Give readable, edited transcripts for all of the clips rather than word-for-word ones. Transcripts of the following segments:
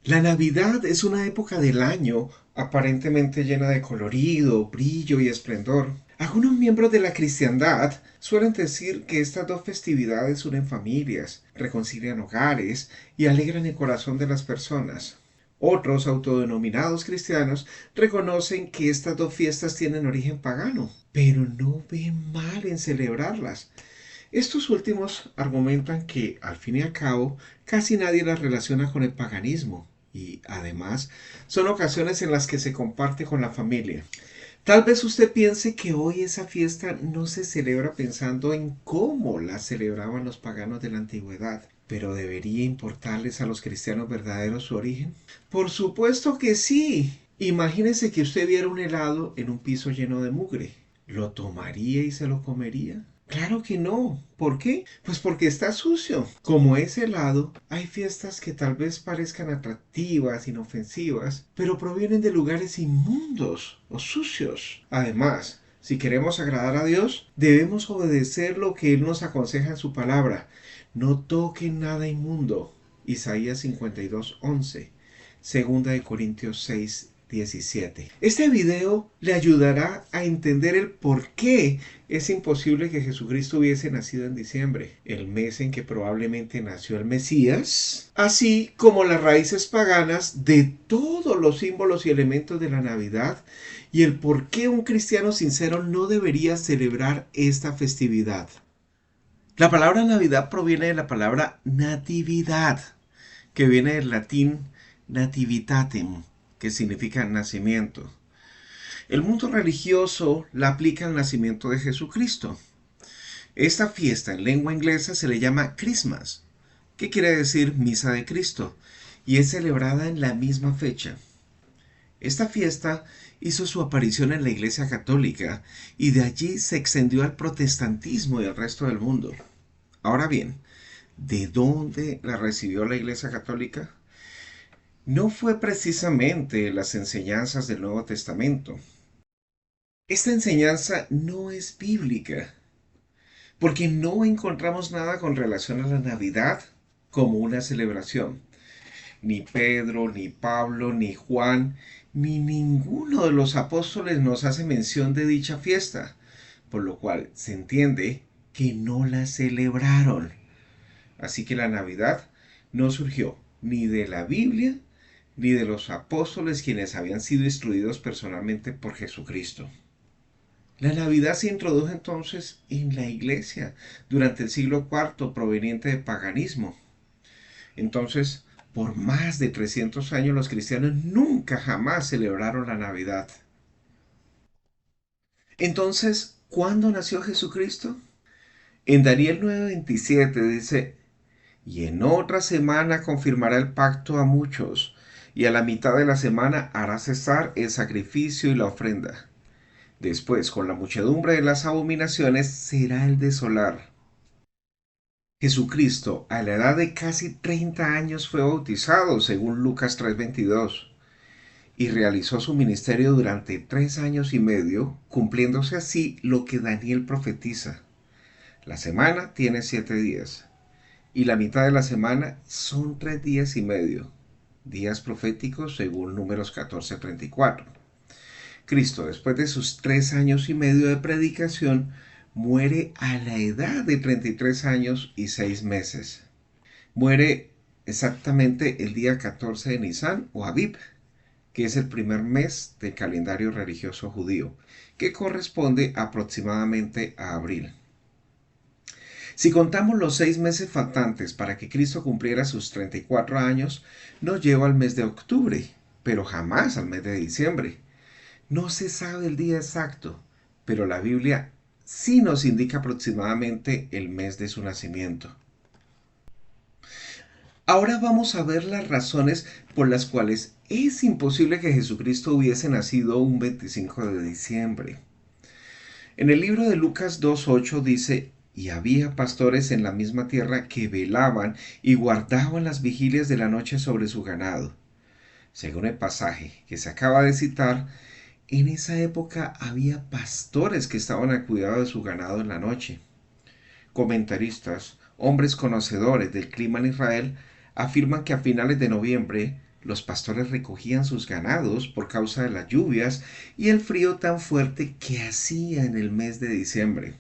La Navidad es una época del año aparentemente llena de colorido, brillo y esplendor. Algunos miembros de la cristiandad suelen decir que estas dos festividades unen familias, reconcilian hogares y alegran el corazón de las personas. Otros autodenominados cristianos reconocen que estas dos fiestas tienen origen pagano, pero no ven mal en celebrarlas. Estos últimos argumentan que, al fin y al cabo, casi nadie las relaciona con el paganismo y, además, son ocasiones en las que se comparte con la familia. Tal vez usted piense que hoy esa fiesta no se celebra pensando en cómo la celebraban los paganos de la antigüedad, pero ¿debería importarles a los cristianos verdaderos su origen? Por supuesto que sí. Imagínese que usted viera un helado en un piso lleno de mugre. ¿Lo tomaría y se lo comería? Claro que no. ¿Por qué? Pues porque está sucio. Como es helado, hay fiestas que tal vez parezcan atractivas, inofensivas, pero provienen de lugares inmundos o sucios. Además, si queremos agradar a Dios, debemos obedecer lo que Él nos aconseja en su palabra. No toquen nada inmundo. Isaías 52:11. Segunda de Corintios 6:17. Este video le ayudará a entender el por qué es imposible que Jesucristo hubiese nacido en diciembre, el mes en que probablemente nació el Mesías, así como las raíces paganas de todos los símbolos y elementos de la Navidad y el por qué un cristiano sincero no debería celebrar esta festividad. La palabra Navidad proviene de la palabra natividad, que viene del latín nativitatem, que significa nacimiento. El mundo religioso la aplica al nacimiento de Jesucristo. Esta fiesta en lengua inglesa se le llama Christmas, que quiere decir Misa de Cristo, y es celebrada en la misma fecha. Esta fiesta hizo su aparición en la Iglesia Católica y de allí se extendió al protestantismo y al resto del mundo. Ahora bien, ¿de dónde la recibió la Iglesia Católica? No fue precisamente las enseñanzas del Nuevo Testamento. Esta enseñanza no es bíblica, porque no encontramos nada con relación a la Navidad como una celebración. Ni Pedro, ni Pablo, ni Juan, ni ninguno de los apóstoles nos hace mención de dicha fiesta, por lo cual se entiende que no la celebraron. Así que la Navidad no surgió ni de la Biblia ni de los apóstoles quienes habían sido instruidos personalmente por Jesucristo. La Navidad se introdujo entonces en la iglesia durante el siglo IV proveniente de paganismo. Entonces, por más de 300 años los cristianos nunca jamás celebraron la Navidad. Entonces, ¿cuándo nació Jesucristo? En Daniel 9:27 dice, y en otra semana confirmará el pacto a muchos, y a la mitad de la semana hará cesar el sacrificio y la ofrenda. Después, con la muchedumbre de las abominaciones, será el desolar. Jesucristo, a la edad de casi 30 años, fue bautizado, según Lucas 3:22, y realizó su ministerio durante 3 años y medio, cumpliéndose así lo que Daniel profetiza. La semana tiene 7 días, y la mitad de la semana son 3 días y medio, días proféticos según Números 14:34. Cristo, después de sus 3 años y medio de predicación, muere a la edad de 33 años y 6 meses. Muere exactamente el día 14 de Nisan o Aviv, que es el primer mes del calendario religioso judío, que corresponde aproximadamente a abril. Si contamos los 6 meses faltantes para que Cristo cumpliera sus 34 años, nos lleva al mes de octubre, pero jamás al mes de diciembre. No se sabe el día exacto, pero la Biblia sí nos indica aproximadamente el mes de su nacimiento. Ahora vamos a ver las razones por las cuales es imposible que Jesucristo hubiese nacido un 25 de diciembre. En el libro de Lucas 2:8 dice, y había pastores en la misma tierra que velaban y guardaban las vigilias de la noche sobre su ganado. Según el pasaje que se acaba de citar, en esa época había pastores que estaban al cuidado de su ganado en la noche. Comentaristas, hombres conocedores del clima en Israel, afirman que a finales de noviembre los pastores recogían sus ganados por causa de las lluvias y el frío tan fuerte que hacía en el mes de diciembre.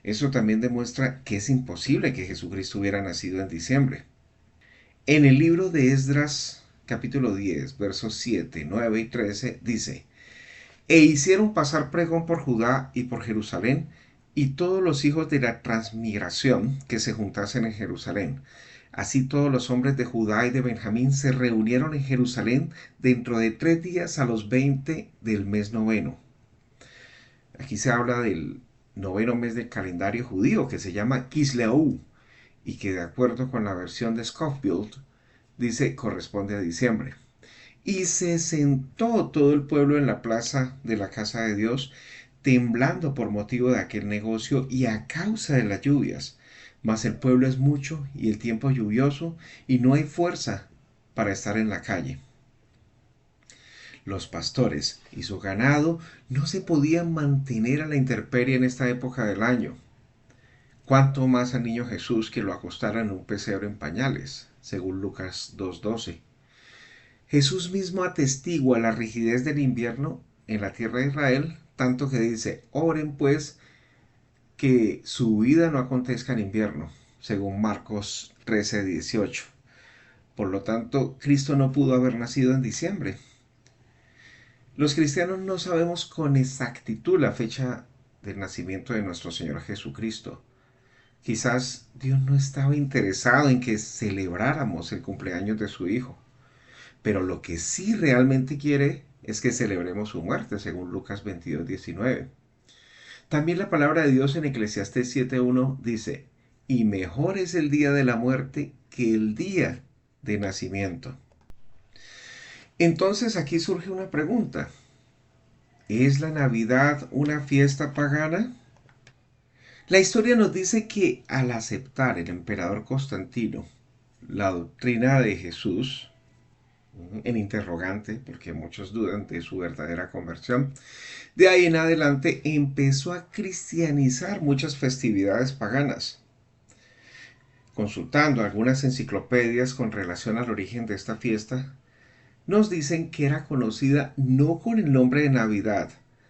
Eso también demuestra que es imposible que Jesucristo hubiera nacido en diciembre. En el libro de Esdras, capítulo 10, versos 7, 9 y 13, dice: E hicieron pasar pregón por Judá y por Jerusalén, y todos los hijos de la transmigración que se juntasen en Jerusalén. Así todos los hombres de Judá y de Benjamín se reunieron en Jerusalén dentro de 3 días a los 20 del mes noveno. Aquí se habla del noveno mes del calendario judío, que se llama Kisleú, y que de acuerdo con la versión de Scofield, dice corresponde a diciembre. Y se sentó todo el pueblo en la plaza de la casa de Dios, temblando por motivo de aquel negocio y a causa de las lluvias. Mas el pueblo es mucho y el tiempo lluvioso, y no hay fuerza para estar en la calle. Los pastores y su ganado no se podían mantener a la intemperie en esta época del año. Cuánto más al niño Jesús, que lo acostaran en un pesebre en pañales, según Lucas 2:12. Jesús mismo atestigua la rigidez del invierno en la tierra de Israel, tanto que dice: oren pues que su vida no acontezca en invierno, según Marcos 13:18. Por lo tanto, Cristo no pudo haber nacido en diciembre. Los cristianos no sabemos con exactitud la fecha del nacimiento de nuestro Señor Jesucristo. Quizás Dios no estaba interesado en que celebráramos el cumpleaños de su Hijo. Pero lo que sí realmente quiere es que celebremos su muerte, según Lucas 22:19. También la palabra de Dios en Eclesiastés 7:1 dice: y mejor es el día de la muerte que el día de nacimiento. Entonces aquí surge una pregunta: ¿es la Navidad una fiesta pagana? La historia nos dice que al aceptar el emperador Constantino la doctrina de Jesús, en interrogante, porque muchos dudan de su verdadera conversión, de ahí en adelante empezó a cristianizar muchas festividades paganas. Consultando algunas enciclopedias con relación al origen de esta fiesta, nos dicen que era conocida no con el nombre de Navidad,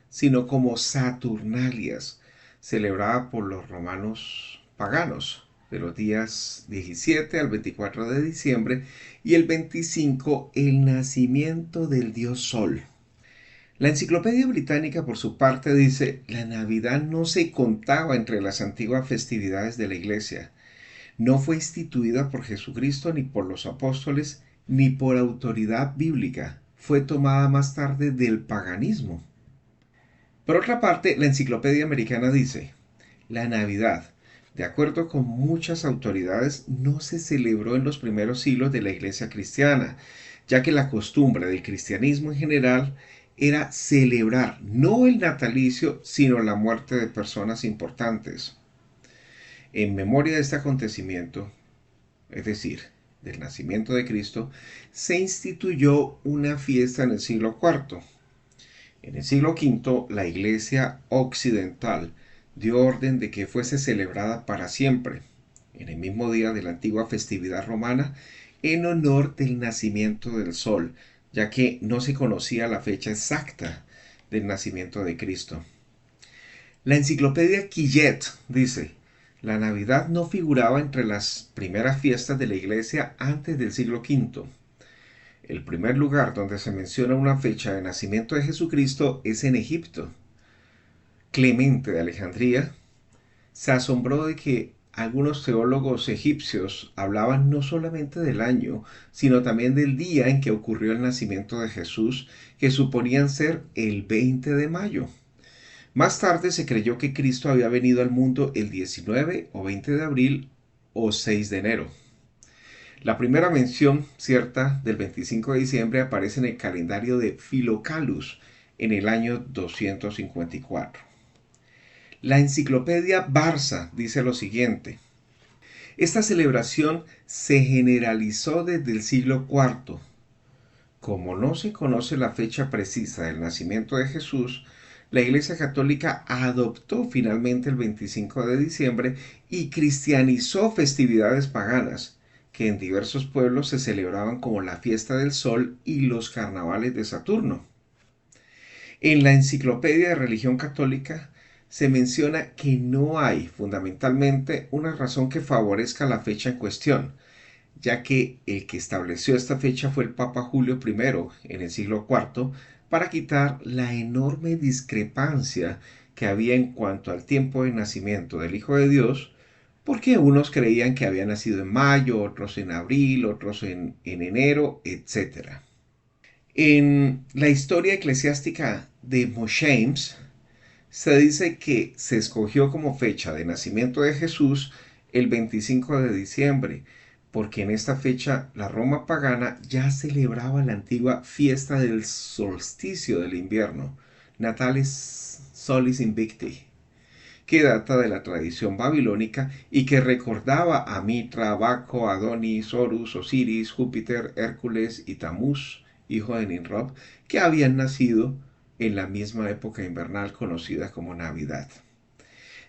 sino como Saturnalias, celebrada por los romanos paganos, de los días 17 al 24 de diciembre, y el 25 el nacimiento del dios Sol. La Enciclopedia Británica, por su parte, dice: la Navidad no se contaba entre las antiguas festividades de la Iglesia. No fue instituida por Jesucristo ni por los apóstoles ni por autoridad bíblica. Fue tomada más tarde del paganismo. Por otra parte, la Enciclopedia Americana dice: la Navidad, de acuerdo con muchas autoridades, no se celebró en los primeros siglos de la Iglesia cristiana, ya que la costumbre del cristianismo en general era celebrar no el natalicio, sino la muerte de personas importantes. En memoria de este acontecimiento, es decir, del nacimiento de Cristo, se instituyó una fiesta en el siglo IV. En el siglo V, la Iglesia occidental dio orden de que fuese celebrada para siempre, en el mismo día de la antigua festividad romana, en honor del nacimiento del sol, ya que no se conocía la fecha exacta del nacimiento de Cristo. La enciclopedia Quillet dice: la Navidad no figuraba entre las primeras fiestas de la Iglesia antes del siglo V. El primer lugar donde se menciona una fecha de nacimiento de Jesucristo es en Egipto. Clemente de Alejandría se asombró de que algunos teólogos egipcios hablaban no solamente del año, sino también del día en que ocurrió el nacimiento de Jesús, que suponían ser el 20 de mayo. Más tarde se creyó que Cristo había venido al mundo el 19 o 20 de abril o 6 de enero. La primera mención cierta del 25 de diciembre aparece en el calendario de Philocalus en el año 254. La enciclopedia Barça dice lo siguiente: esta celebración se generalizó desde el siglo IV. Como no se conoce la fecha precisa del nacimiento de Jesús, la Iglesia Católica adoptó finalmente el 25 de diciembre y cristianizó festividades paganas, que en diversos pueblos se celebraban como la fiesta del sol y los carnavales de Saturno. En la Enciclopedia de Religión Católica se menciona que no hay fundamentalmente una razón que favorezca la fecha en cuestión, ya que el que estableció esta fecha fue el Papa Julio I en el siglo IV para quitar la enorme discrepancia que había en cuanto al tiempo de nacimiento del Hijo de Dios, porque unos creían que había nacido en mayo, otros en abril, otros en enero, etc. En la historia eclesiástica de Mosheim's se dice que se escogió como fecha de nacimiento de Jesús el 25 de diciembre, porque en esta fecha la Roma pagana ya celebraba la antigua fiesta del solsticio del invierno, Natalis Solis Invicti, que data de la tradición babilónica y que recordaba a Mitra, Baco, Adonis, Horus, Osiris, Júpiter, Hércules y Tamuz, hijo de Nimrod, que habían nacido en la misma época invernal conocida como Navidad.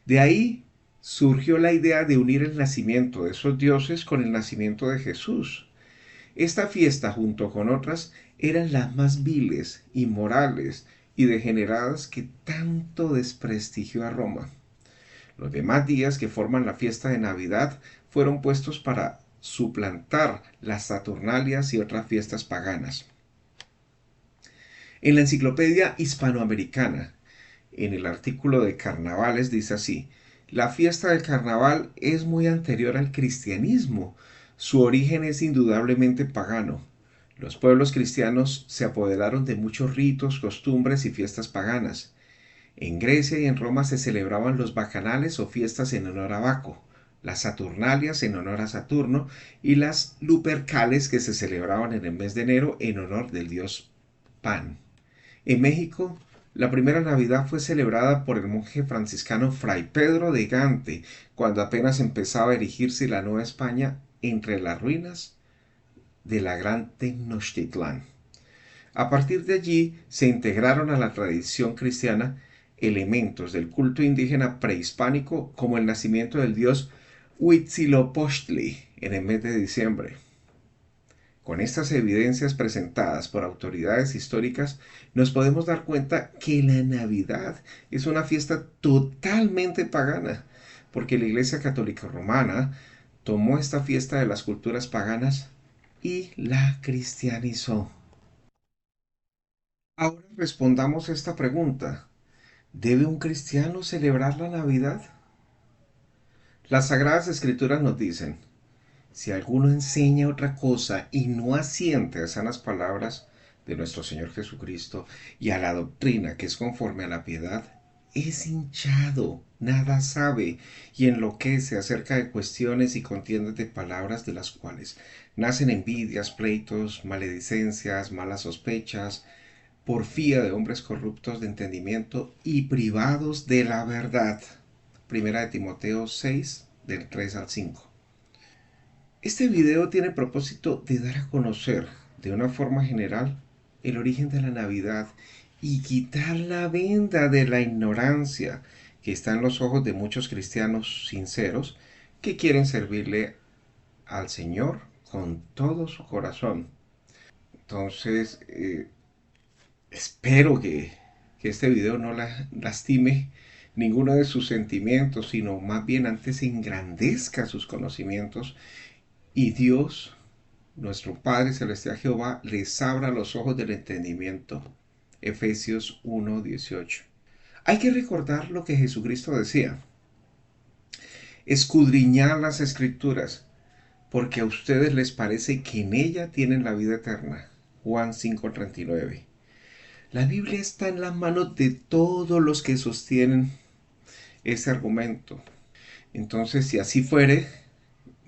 De ahí surgió la idea de unir el nacimiento de esos dioses con el nacimiento de Jesús. Esta fiesta, junto con otras, eran las más viles, inmorales y degeneradas que tanto desprestigió a Roma. Los demás días que forman la fiesta de Navidad fueron puestos para suplantar las Saturnalias y otras fiestas paganas. En la Enciclopedia Hispanoamericana, en el artículo de carnavales dice así: la fiesta del carnaval es muy anterior al cristianismo. Su origen es indudablemente pagano. Los pueblos cristianos se apoderaron de muchos ritos, costumbres y fiestas paganas. En Grecia y en Roma se celebraban los bacanales o fiestas en honor a Baco, las Saturnalias en honor a Saturno y las Lupercales que se celebraban en el mes de enero en honor del dios Pan. En México, la primera Navidad fue celebrada por el monje franciscano Fray Pedro de Gante, cuando apenas empezaba a erigirse la Nueva España entre las ruinas de la gran Tenochtitlán. A partir de allí se integraron a la tradición cristiana elementos del culto indígena prehispánico como el nacimiento del dios Huitzilopochtli en el mes de diciembre. Con estas evidencias presentadas por autoridades históricas, nos podemos dar cuenta que la Navidad es una fiesta totalmente pagana, porque la Iglesia Católica Romana tomó esta fiesta de las culturas paganas y la cristianizó. Ahora respondamos esta pregunta: ¿debe un cristiano celebrar la Navidad? Las Sagradas Escrituras nos dicen: si alguno enseña otra cosa y no asiente a sanas palabras de nuestro Señor Jesucristo y a la doctrina que es conforme a la piedad, es hinchado, nada sabe y enloquece acerca de cuestiones y contiendas de palabras de las cuales nacen envidias, pleitos, maledicencias, malas sospechas, porfía de hombres corruptos de entendimiento y privados de la verdad. Primera de Timoteo 6, del 3 al 5. Este video tiene el propósito de dar a conocer de una forma general el origen de la Navidad y quitar la venda de la ignorancia que está en los ojos de muchos cristianos sinceros que quieren servirle al Señor con todo su corazón. Entonces, espero que este video no lastime ninguno de sus sentimientos, sino más bien antes engrandezca sus conocimientos y Dios, nuestro Padre Celestial Jehová, les abra los ojos del entendimiento. Efesios 1:18. Hay que recordar lo que Jesucristo decía: escudriñad las escrituras, porque a ustedes les parece que en ella tienen la vida eterna. Juan 5:39. La Biblia está en las manos de todos los que sostienen ese argumento. Entonces, si así fuere,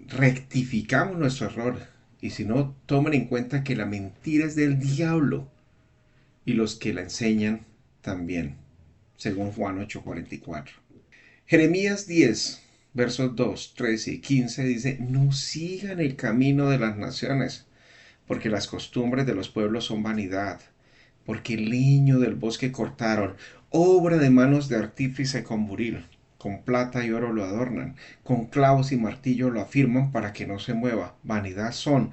rectificamos nuestro error. Y si no, tomen en cuenta que la mentira es del diablo y los que la enseñan también, según Juan 8:44. Jeremías 10, versos 2, 13 y 15 dice: no sigan el camino de las naciones, porque las costumbres de los pueblos son vanidad, porque el leño del bosque cortaron, obra de manos de artífice con buril. con plata y oro lo adornan, con clavos y martillo lo afirman para que no se mueva. Vanidad son,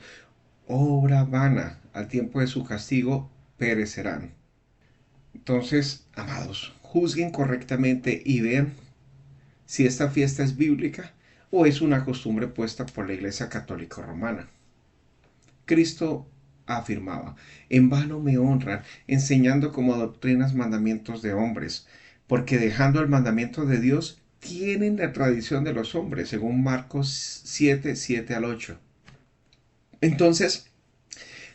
obra vana, al tiempo de su castigo perecerán. Entonces, amados, juzguen correctamente y vean si esta fiesta es bíblica o es una costumbre puesta por la Iglesia Católica Romana. Cristo afirmaba, en vano me honran, enseñando como doctrinas mandamientos de hombres, porque dejando el mandamiento de Dios, tienen la tradición de los hombres, según Marcos 7, 7 al 8. Entonces,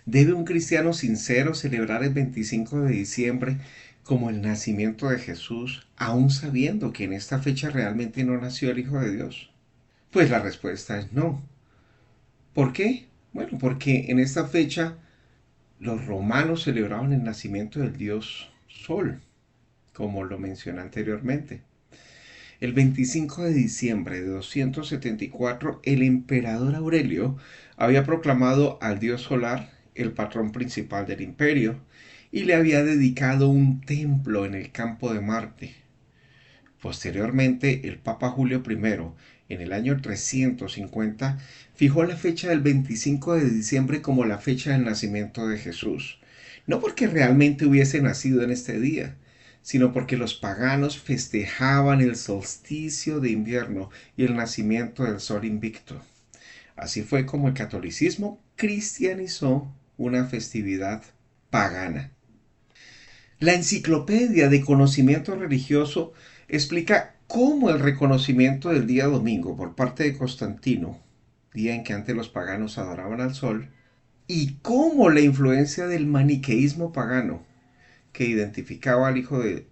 ¿debe un cristiano sincero celebrar el 25 de diciembre como el nacimiento de Jesús, aun sabiendo que en esta fecha realmente no nació el Hijo de Dios? Pues la respuesta es no. ¿Por qué? Bueno, porque en esta fecha los romanos celebraban el nacimiento del dios Sol, como lo mencioné anteriormente. El 25 de diciembre de 274, el emperador Aurelio había proclamado al dios solar el patrón principal del imperio y le había dedicado un templo en el campo de Marte. Posteriormente, el Papa Julio I, en el año 350, fijó la fecha del 25 de diciembre como la fecha del nacimiento de Jesús. No porque realmente hubiese nacido en este día, sino porque los paganos festejaban el solsticio de invierno y el nacimiento del sol invicto. Así fue como el catolicismo cristianizó una festividad pagana. La enciclopedia de conocimiento religioso explica cómo el reconocimiento del día domingo por parte de Constantino, día en que antes los paganos adoraban al sol, y cómo la influencia del maniqueísmo pagano, que identificaba al Hijo de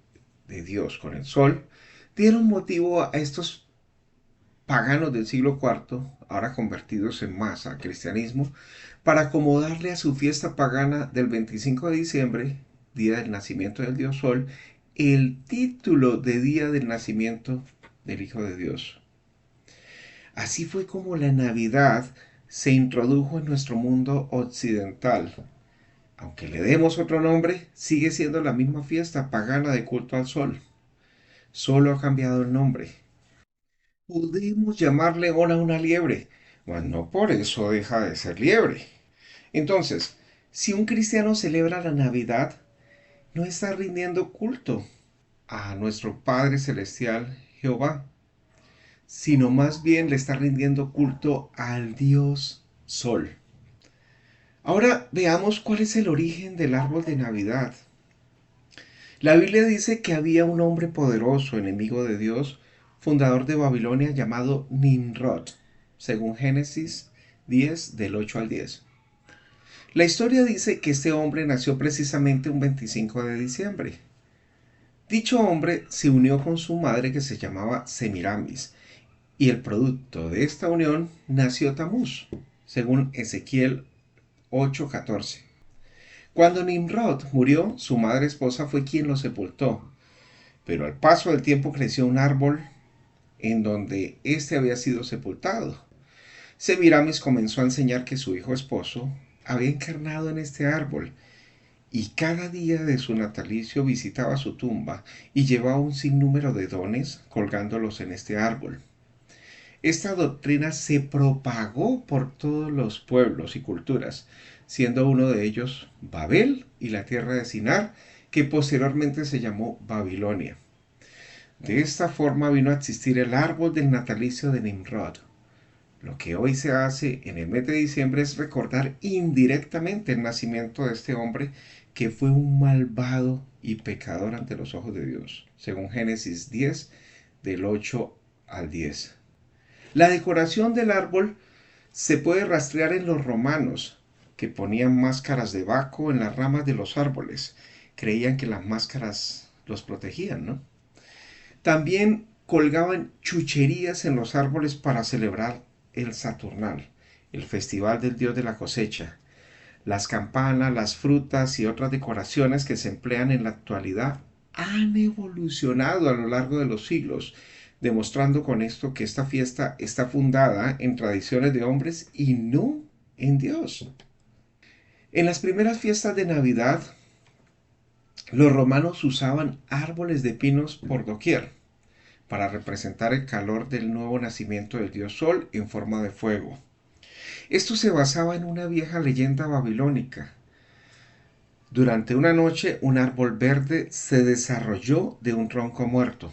Dios con el sol, dieron motivo a estos paganos del siglo IV, ahora convertidos en masa al cristianismo, para acomodarle a su fiesta pagana del 25 de diciembre, día del nacimiento del dios Sol, el título de día del nacimiento del Hijo de Dios. Así fue como la Navidad se introdujo en nuestro mundo occidental. Aunque le demos otro nombre, sigue siendo la misma fiesta pagana de culto al sol. Solo ha cambiado el nombre. Podemos llamarle ahora una liebre, mas no por eso deja de ser liebre. Entonces, si un cristiano celebra la Navidad, no está rindiendo culto a nuestro Padre Celestial Jehová, sino más bien le está rindiendo culto al Dios Sol. Ahora veamos cuál es el origen del árbol de Navidad. La Biblia dice que había un hombre poderoso, enemigo de Dios, fundador de Babilonia, llamado Nimrod, según Génesis 10 del 8 al 10. La historia dice que este hombre nació precisamente un 25 de diciembre. Dicho hombre se unió con su madre que se llamaba Semiramis, y el producto de esta unión nació Tamuz, según Ezequiel 8:14. Cuando Nimrod murió, su madre esposa fue quien lo sepultó, pero al paso del tiempo creció un árbol en donde éste había sido sepultado. Semiramis comenzó a enseñar que su hijo esposo había encarnado en este árbol, y cada día de su natalicio visitaba su tumba y llevaba un sinnúmero de dones colgándolos en este árbol. Esta doctrina se propagó por todos los pueblos y culturas, siendo uno de ellos Babel y la tierra de Sinar, que posteriormente se llamó Babilonia. De esta forma vino a existir el árbol del natalicio de Nimrod. Lo que hoy se hace en el mes de diciembre es recordar indirectamente el nacimiento de este hombre que fue un malvado y pecador ante los ojos de Dios, según Génesis 10 del 8 al 10. La decoración del árbol se puede rastrear en los romanos, que ponían máscaras de Baco en las ramas de los árboles. Creían que las máscaras los protegían, ¿no? También colgaban chucherías en los árboles para celebrar el Saturnal, el festival del dios de la cosecha. Las campanas, las frutas y otras decoraciones que se emplean en la actualidad han evolucionado a lo largo de los siglos, demostrando con esto que esta fiesta está fundada en tradiciones de hombres y no en Dios. En las primeras fiestas de Navidad, los romanos usaban árboles de pinos por doquier, para representar el calor del nuevo nacimiento del dios Sol en forma de fuego. Esto se basaba en una vieja leyenda babilónica. Durante una noche, un árbol verde se desarrolló de un tronco muerto.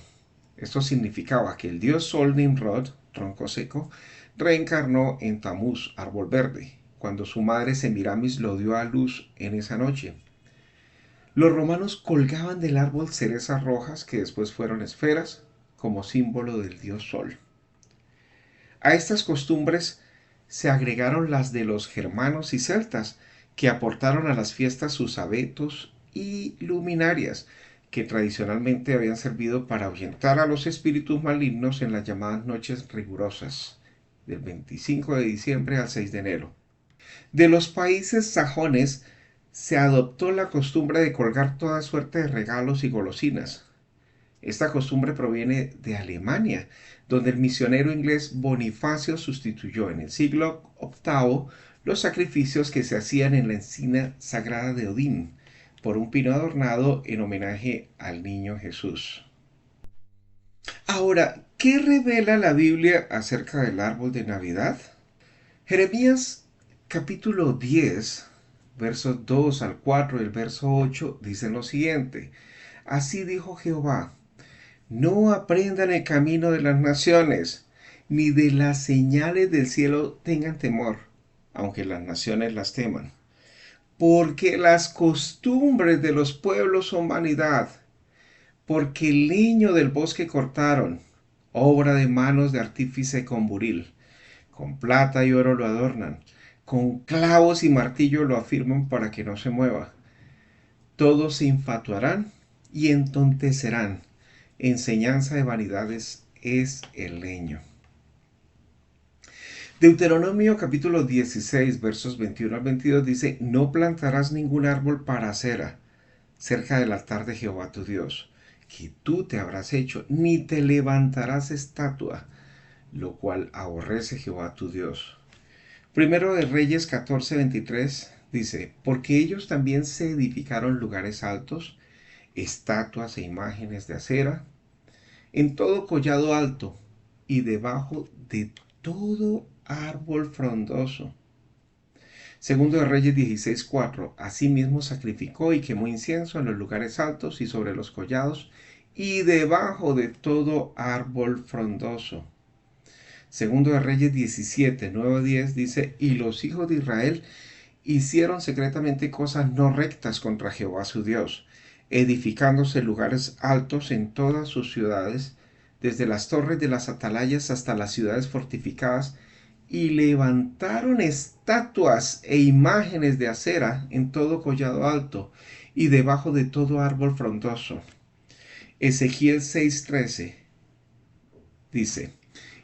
Esto significaba que el dios Sol Nimrod, tronco seco, reencarnó en Tamuz, árbol verde, cuando su madre Semiramis lo dio a luz en esa noche. Los romanos colgaban del árbol cerezas rojas que después fueron esferas como símbolo del dios Sol. A estas costumbres se agregaron las de los germanos y celtas, que aportaron a las fiestas sus abetos y luminarias, que tradicionalmente habían servido para ahuyentar a los espíritus malignos en las llamadas noches rigurosas, del 25 de diciembre al 6 de enero. De los países sajones se adoptó la costumbre de colgar toda suerte de regalos y golosinas. Esta costumbre proviene de Alemania, donde el misionero inglés Bonifacio sustituyó en el siglo VIII los sacrificios que se hacían en la encina sagrada de Odín por un pino adornado en homenaje al niño Jesús. Ahora, ¿qué revela la Biblia acerca del árbol de Navidad? Jeremías capítulo 10, versos 2 al 4 y el verso 8 dicen lo siguiente: Así dijo Jehová: no aprendan el camino de las naciones, ni de las señales del cielo tengan temor, aunque las naciones las teman. Porque las costumbres de los pueblos son vanidad, porque el leño del bosque cortaron, obra de manos de artífice con buril. Con plata y oro lo adornan, con clavos y martillo lo afirman para que no se mueva. Todos se infatuarán y entontecerán. Enseñanza de vanidades es el leño. Deuteronomio capítulo 16 versos 21 al 22 dice: no plantarás ningún árbol para acera cerca del altar de Jehová tu Dios, que tú te habrás hecho, ni te levantarás estatua, lo cual aborrece Jehová tu Dios. Primero de Reyes 14:23 dice: porque ellos también se edificaron lugares altos, estatuas e imágenes de acera, en todo collado alto y debajo de todo árbol frondoso. Segundo de Reyes 16:4. Asimismo sacrificó y quemó incienso en los lugares altos y sobre los collados y debajo de todo árbol frondoso. Segundo de Reyes 17:9-10 dice: y los hijos de Israel hicieron secretamente cosas no rectas contra Jehová su Dios, edificándose lugares altos en todas sus ciudades, desde las torres de las atalayas hasta las ciudades fortificadas, y levantaron estatuas e imágenes de acera en todo collado alto y debajo de todo árbol frondoso. Ezequiel 6:13 dice: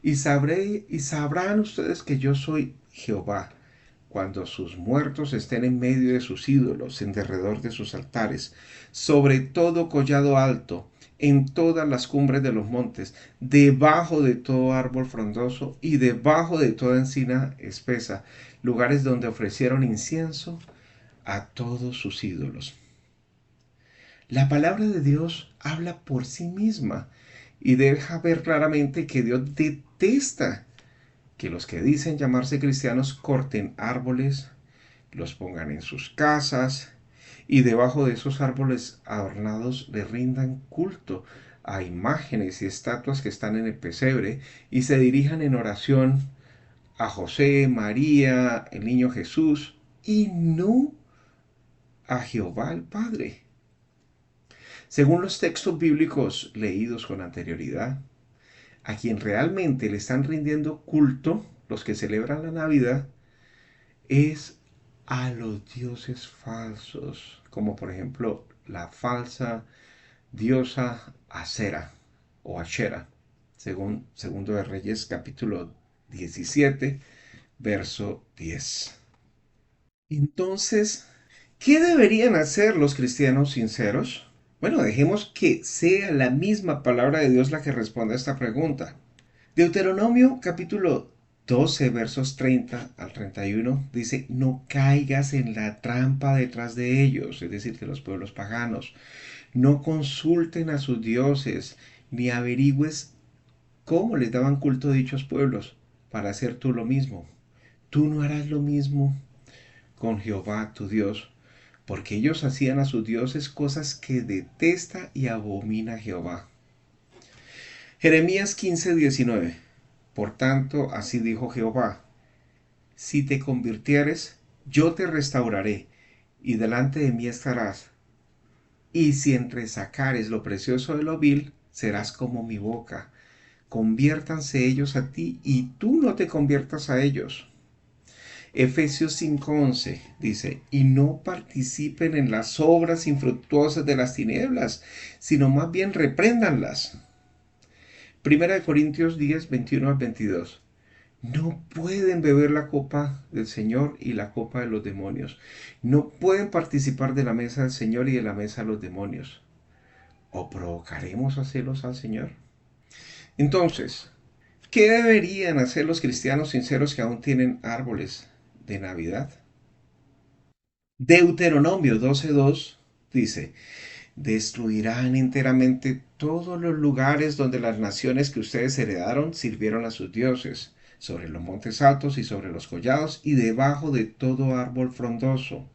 y sabrán ustedes que yo soy Jehová, cuando sus muertos estén en medio de sus ídolos, en derredor de sus altares, sobre todo collado alto, en todas las cumbres de los montes, debajo de todo árbol frondoso y debajo de toda encina espesa, lugares donde ofrecieron incienso a todos sus ídolos. La palabra de Dios habla por sí misma y deja ver claramente que Dios detesta que los que dicen llamarse cristianos corten árboles, los pongan en sus casas y debajo de esos árboles adornados le rindan culto a imágenes y estatuas que están en el pesebre y se dirijan en oración a José, María, el niño Jesús y no a Jehová el Padre. Según los textos bíblicos leídos con anterioridad, a quien realmente le están rindiendo culto los que celebran la Navidad es a los dioses falsos, como por ejemplo la falsa diosa Acera o Ashera, según Segundo de Reyes capítulo 17, verso 10. Entonces, ¿qué deberían hacer los cristianos sinceros? Bueno, dejemos que sea la misma palabra de Dios la que responda a esta pregunta. Deuteronomio capítulo 12 versos 30 al 31 dice: no caigas en la trampa detrás de ellos, es decir, de los pueblos paganos. No consulten a sus dioses, ni averigües cómo les daban culto a dichos pueblos para hacer tú lo mismo. Tú no harás lo mismo con Jehová tu Dios, porque ellos hacían a sus dioses cosas que detesta y abomina Jehová. Jeremías 15:19. Por tanto, así dijo Jehová, si te convirtieres, yo te restauraré, y delante de mí estarás. Y si entresacares lo precioso de lo vil, serás como mi boca. Conviértanse ellos a ti, y tú no te conviertas a ellos. Efesios 5:11 dice, y no participen en las obras infructuosas de las tinieblas, sino más bien repréndanlas. Primera de Corintios 10:21-22. No pueden beber la copa del Señor y la copa de los demonios. No pueden participar de la mesa del Señor y de la mesa de los demonios. ¿O provocaremos a celos al Señor? Entonces, ¿qué deberían hacer los cristianos sinceros que aún tienen árboles de Navidad? Deuteronomio 12:2 dice, destruirán enteramente todos los lugares donde las naciones que ustedes heredaron sirvieron a sus dioses, sobre los montes altos y sobre los collados y debajo de todo árbol frondoso.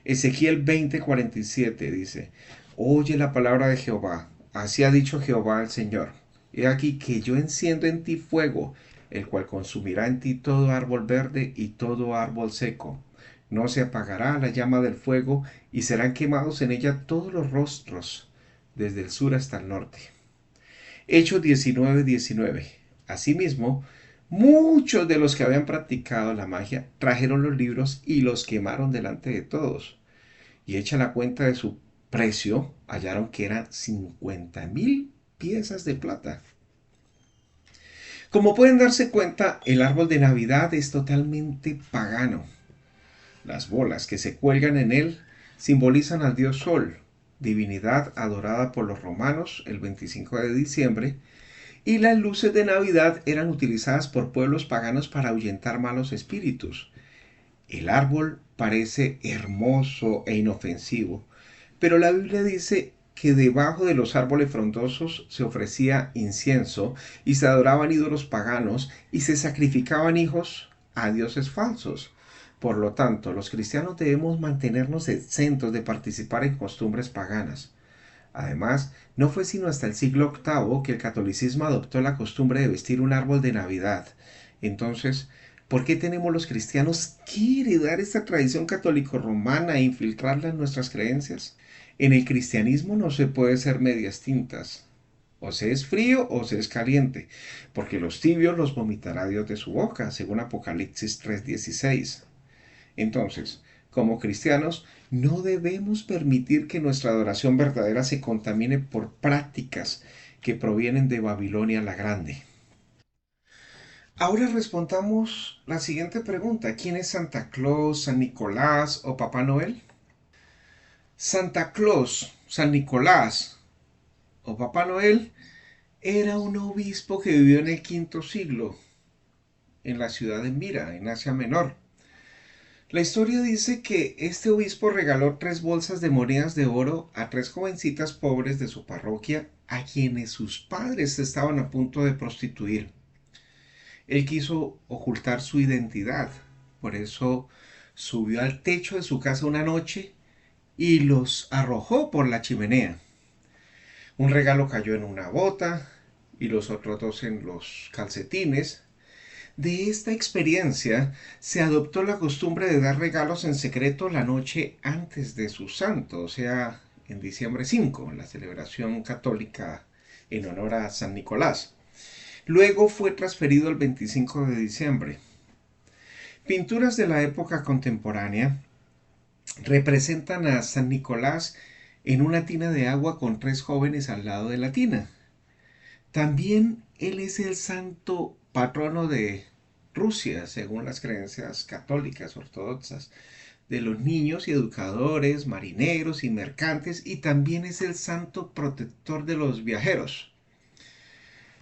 Ezequiel 20:47 dice, oye la palabra de Jehová, así ha dicho Jehová el Señor. He aquí que yo enciendo en ti fuego, el cual consumirá en ti todo árbol verde y todo árbol seco. No se apagará la llama del fuego, y serán quemados en ella todos los rostros, desde el sur hasta el norte. Hechos 19:19. Asimismo, muchos de los que habían practicado la magia trajeron los libros y los quemaron delante de todos. Y hecha la cuenta de su precio, hallaron que eran 50,000 piezas de plata. Como pueden darse cuenta, el árbol de Navidad es totalmente pagano. Las bolas que se cuelgan en él simbolizan al dios Sol, divinidad adorada por los romanos el 25 de diciembre, y las luces de Navidad eran utilizadas por pueblos paganos para ahuyentar malos espíritus. El árbol parece hermoso e inofensivo, pero la Biblia dice que debajo de los árboles frondosos se ofrecía incienso y se adoraban ídolos paganos y se sacrificaban hijos a dioses falsos. Por lo tanto, los cristianos debemos mantenernos exentos de participar en costumbres paganas. Además, no fue sino hasta el siglo VIII que el catolicismo adoptó la costumbre de vestir un árbol de Navidad. Entonces, ¿por qué tenemos los cristianos que heredar esta tradición católico-romana e infiltrarla en nuestras creencias? En el cristianismo no se puede ser medias tintas. O se es frío o se es caliente, porque los tibios los vomitará Dios de su boca, según Apocalipsis 3:16. Entonces, como cristianos, no debemos permitir que nuestra adoración verdadera se contamine por prácticas que provienen de Babilonia la Grande. Ahora respondamos la siguiente pregunta. ¿Quién es Santa Claus, San Nicolás o Papá Noel? Santa Claus, San Nicolás o Papá Noel era un obispo que vivió en el quinto siglo en la ciudad de Mira, en Asia Menor. La historia dice que este obispo regaló 3 bolsas de monedas de oro a 3 jovencitas pobres de su parroquia a quienes sus padres estaban a punto de prostituir. Él quiso ocultar su identidad, por eso subió al techo de su casa una noche y los arrojó por la chimenea. Un regalo cayó en una bota y los otros dos en los calcetines. De esta experiencia se adoptó la costumbre de dar regalos en secreto la noche antes de su santo, o sea, en diciembre 5, la celebración católica en honor a San Nicolás. Luego fue transferido el 25 de diciembre. Pinturas de la época contemporánea representan a San Nicolás en una tina de agua con 3 jóvenes al lado de la tina. También él es el santo patrono de Rusia, según las creencias católicas ortodoxas, de los niños y educadores, marineros y mercantes, y también es el santo protector de los viajeros.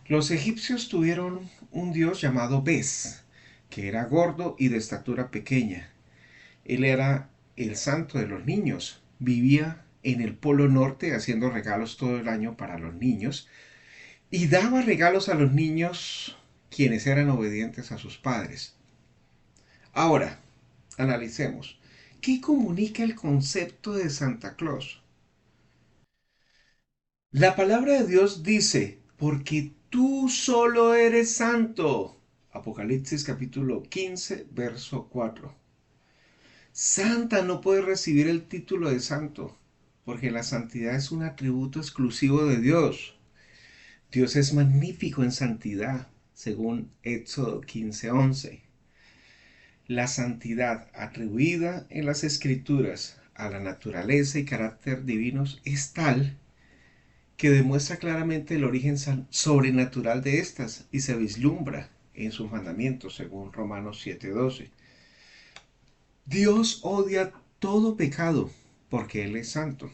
Los egipcios tuvieron un dios llamado Bes, que era gordo y de estatura pequeña. Él era el santo de los niños, vivía en el Polo Norte haciendo regalos todo el año para los niños, y daba regalos a los niños quienes eran obedientes a sus padres. Ahora, analicemos. ¿Qué comunica el concepto de Santa Claus? La palabra de Dios dice, porque tú solo eres santo. Apocalipsis capítulo 15, verso 4. Santa no puede recibir el título de santo, porque la santidad es un atributo exclusivo de Dios. Dios es magnífico en santidad, según Éxodo 15:11. La santidad atribuida en las Escrituras a la naturaleza y carácter divinos es tal que demuestra claramente el origen sobrenatural de estas y se vislumbra en sus mandamientos, según Romanos 7:12. Dios odia todo pecado porque Él es santo.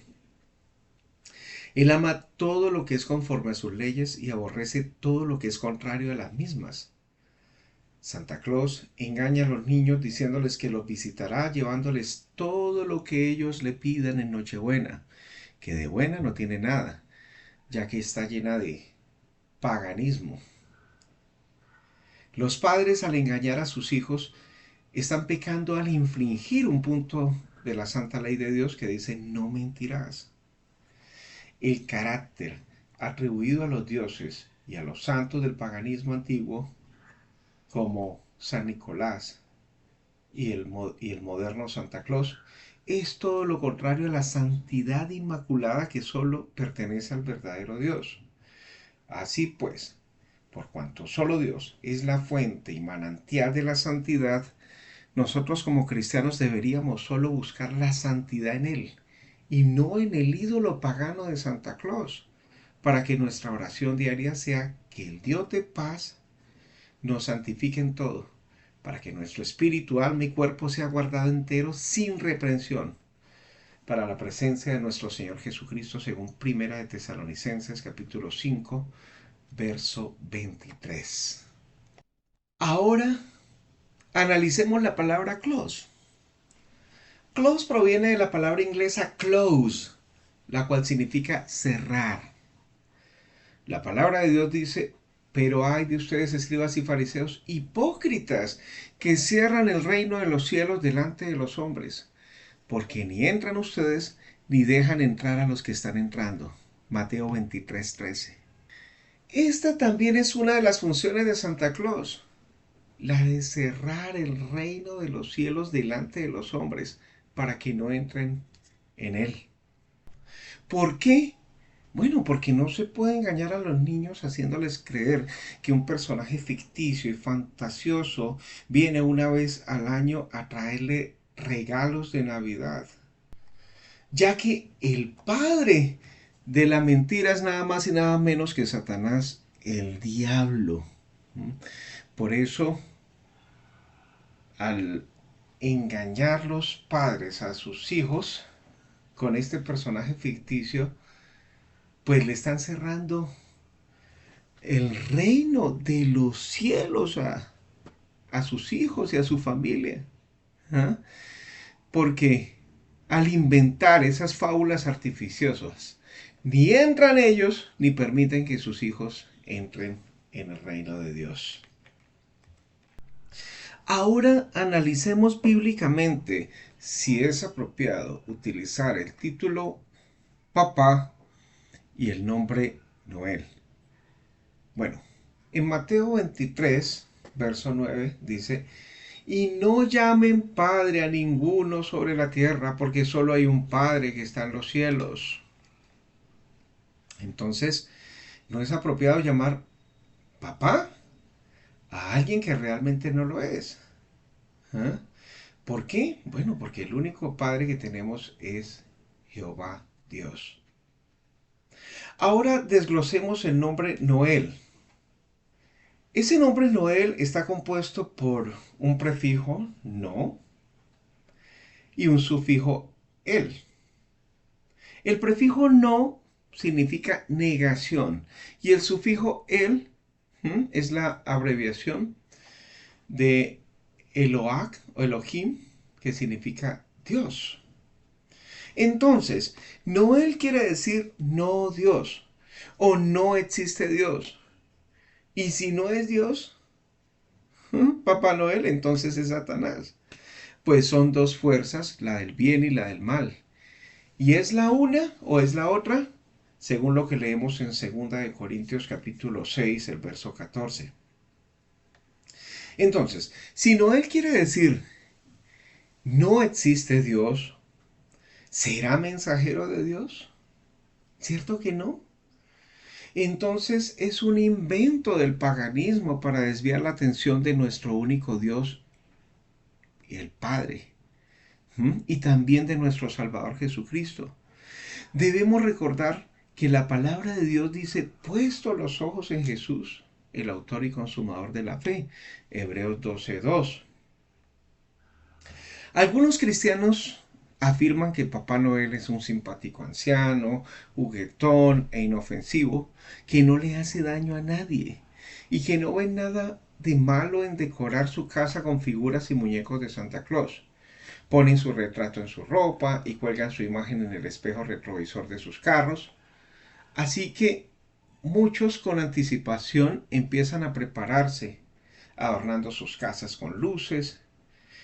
Él ama todo lo que es conforme a sus leyes y aborrece todo lo que es contrario a las mismas. Santa Claus engaña a los niños diciéndoles que los visitará llevándoles todo lo que ellos le pidan en Nochebuena, que de buena no tiene nada, ya que está llena de paganismo. Los padres, al engañar a sus hijos, están pecando al infringir un punto de la santa ley de Dios que dice no mentirás. El carácter atribuido a los dioses y a los santos del paganismo antiguo, como San Nicolás y el moderno Santa Claus, es todo lo contrario a la santidad inmaculada que solo pertenece al verdadero Dios. Así pues, por cuanto solo Dios es la fuente y manantial de la santidad, nosotros como cristianos deberíamos solo buscar la santidad en Él y no en el ídolo pagano de Santa Claus, para que nuestra oración diaria sea que el Dios de paz nos santifique en todo, para que nuestro espíritu, alma y cuerpo sea guardado entero sin reprensión, para la presencia de nuestro Señor Jesucristo, según Primera de Tesalonicenses capítulo 5, verso 23. Ahora analicemos la palabra close. Close proviene de la palabra inglesa close, la cual significa cerrar. La palabra de Dios dice, pero hay de ustedes, escribas y fariseos, hipócritas, que cierran el reino de los cielos delante de los hombres, porque ni entran ustedes, ni dejan entrar a los que están entrando. Mateo 23:13. Esta también es una de las funciones de Santa Claus, la de cerrar el reino de los cielos delante de los hombres, para que no entren en él. ¿Por qué? Bueno, porque no se puede engañar a los niños haciéndoles creer que un personaje ficticio y fantasioso viene una vez al año a traerle regalos de Navidad, ya que el padre de la mentira es nada más y nada menos que Satanás, el diablo. Por eso, al engañar los padres a sus hijos con este personaje ficticio, pues le están cerrando el reino de los cielos a sus hijos y a su familia. ¿Ah? Porque al inventar esas fábulas artificiosas, ni entran ellos ni permiten que sus hijos entren en el reino de Dios. Ahora analicemos bíblicamente si es apropiado utilizar el título papá y el nombre Noel. Bueno, en Mateo 23, verso 9, dice, y no llamen Padre a ninguno sobre la tierra, porque solo hay un Padre que está en los cielos. Entonces, no es apropiado llamar papá a alguien que realmente no lo es. ¿Ah? ¿Por qué? Bueno, porque el único Padre que tenemos es Jehová Dios. Ahora desglosemos el nombre Noel. Ese nombre Noel está compuesto por un prefijo no y un sufijo el. El prefijo no significa negación y el sufijo el es la abreviación de Eloach o Elohim, que significa Dios. Entonces, Noel quiere decir no Dios, o no existe Dios. Y si no es Dios, Papá Noel, entonces es Satanás. Pues son dos fuerzas, la del bien y la del mal. ¿Y es la una o es la otra? Según lo que leemos en 2 Corintios capítulo 6, el verso 14. Entonces, si Noel quiere decir no existe Dios, ¿será mensajero de Dios? ¿Cierto que no? Entonces es un invento del paganismo para desviar la atención de nuestro único Dios y el Padre, y también de nuestro Salvador Jesucristo. Debemos recordar que la palabra de Dios dice, puesto los ojos en Jesús, el autor y consumador de la fe. Hebreos 12:2. Algunos cristianos afirman que Papá Noel es un simpático anciano, juguetón e inofensivo, que no le hace daño a nadie y que no ven nada de malo en decorar su casa con figuras y muñecos de Santa Claus. Ponen su retrato en su ropa y cuelgan su imagen en el espejo retrovisor de sus carros. Así que muchos con anticipación empiezan a prepararse, adornando sus casas con luces,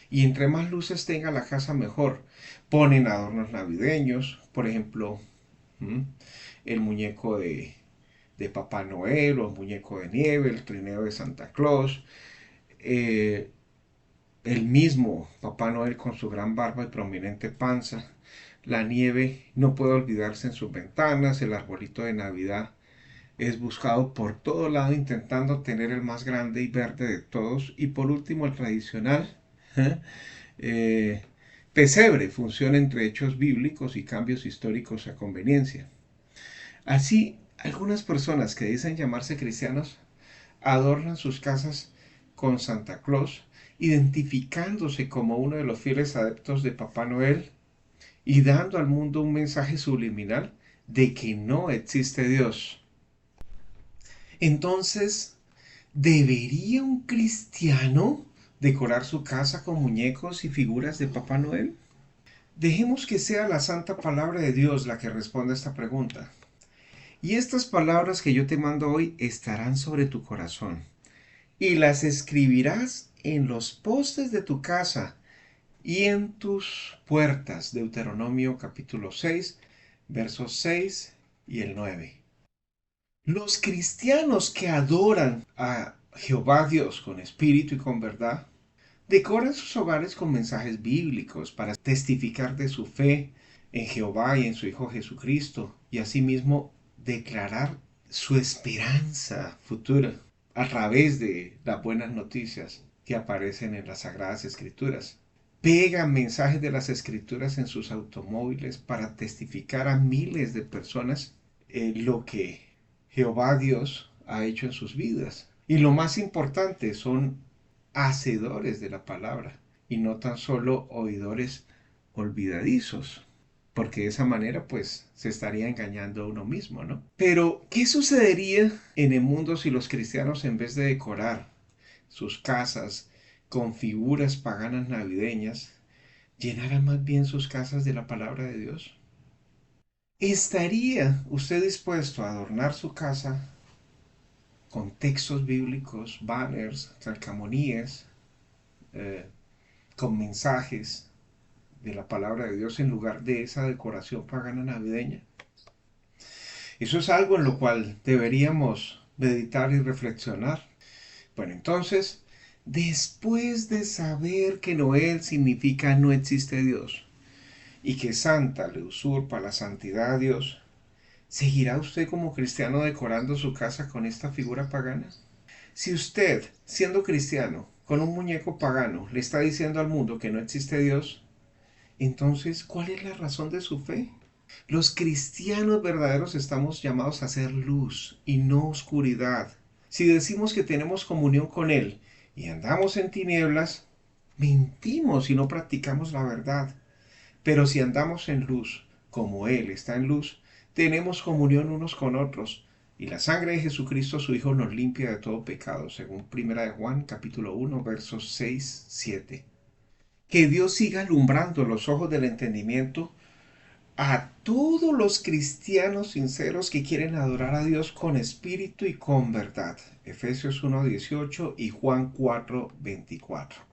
y entre más luces tenga la casa mejor. Ponen adornos navideños, por ejemplo, el muñeco de Papá Noel o el muñeco de nieve, el trineo de Santa Claus, eh, el mismo Papá Noel con su gran barba y prominente panza. La nieve no puede olvidarse en sus ventanas, el arbolito de Navidad es buscado por todo lado intentando tener el más grande y verde de todos. Y por último, el tradicional eh, pesebre funciona entre hechos bíblicos y cambios históricos a conveniencia. Así, algunas personas que dicen llamarse cristianos adornan sus casas con Santa Claus, identificándose como uno de los fieles adeptos de Papá Noel y dando al mundo un mensaje subliminal de que no existe Dios. Entonces, ¿debería un cristiano decorar su casa con muñecos y figuras de Papá Noel? Dejemos que sea la santa palabra de Dios la que responda a esta pregunta. Y estas palabras que yo te mando hoy estarán sobre tu corazón, y las escribirás en los postes de tu casa y en tus puertas. Deuteronomio capítulo 6, versos 6 y el 9. Los cristianos que adoran a Jehová Dios con espíritu y con verdad, decoran sus hogares con mensajes bíblicos para testificar de su fe en Jehová y en su Hijo Jesucristo, y asimismo declarar su esperanza futura a través de las buenas noticias que aparecen en las Sagradas Escrituras. Pegan mensajes de las Escrituras en sus automóviles para testificar a miles de personas lo que Jehová Dios ha hecho en sus vidas. Y lo más importante, son hacedores de la palabra y no tan solo oidores olvidadizos, porque de esa manera pues se estaría engañando a uno mismo, ¿no? Pero, ¿qué sucedería en el mundo si los cristianos, en vez de decorar sus casas con figuras paganas navideñas, llenaran más bien sus casas de la palabra de Dios? ¿Estaría usted dispuesto a adornar su casa con textos bíblicos, banners, calcamonías, eh, con mensajes de la palabra de Dios en lugar de esa decoración pagana navideña? Eso es algo en lo cual deberíamos meditar y reflexionar. Bueno, entonces, después de saber que Noel significa no existe Dios y que Santa le usurpa la santidad a Dios, ¿seguirá usted como cristiano decorando su casa con esta figura pagana? Si usted, siendo cristiano, con un muñeco pagano, le está diciendo al mundo que no existe Dios, entonces, ¿cuál es la razón de su fe? Los cristianos verdaderos estamos llamados a ser luz y no oscuridad. Si decimos que tenemos comunión con Él y andamos en tinieblas, mentimos y no practicamos la verdad. Pero si andamos en luz, como Él está en luz, tenemos comunión unos con otros, y la sangre de Jesucristo su Hijo nos limpia de todo pecado, según 1 Juan capítulo 1 versos 6, 7. Que Dios siga alumbrando los ojos del entendimiento a todos los cristianos sinceros que quieren adorar a Dios con espíritu y con verdad. Efesios 1:18 y Juan 4:24.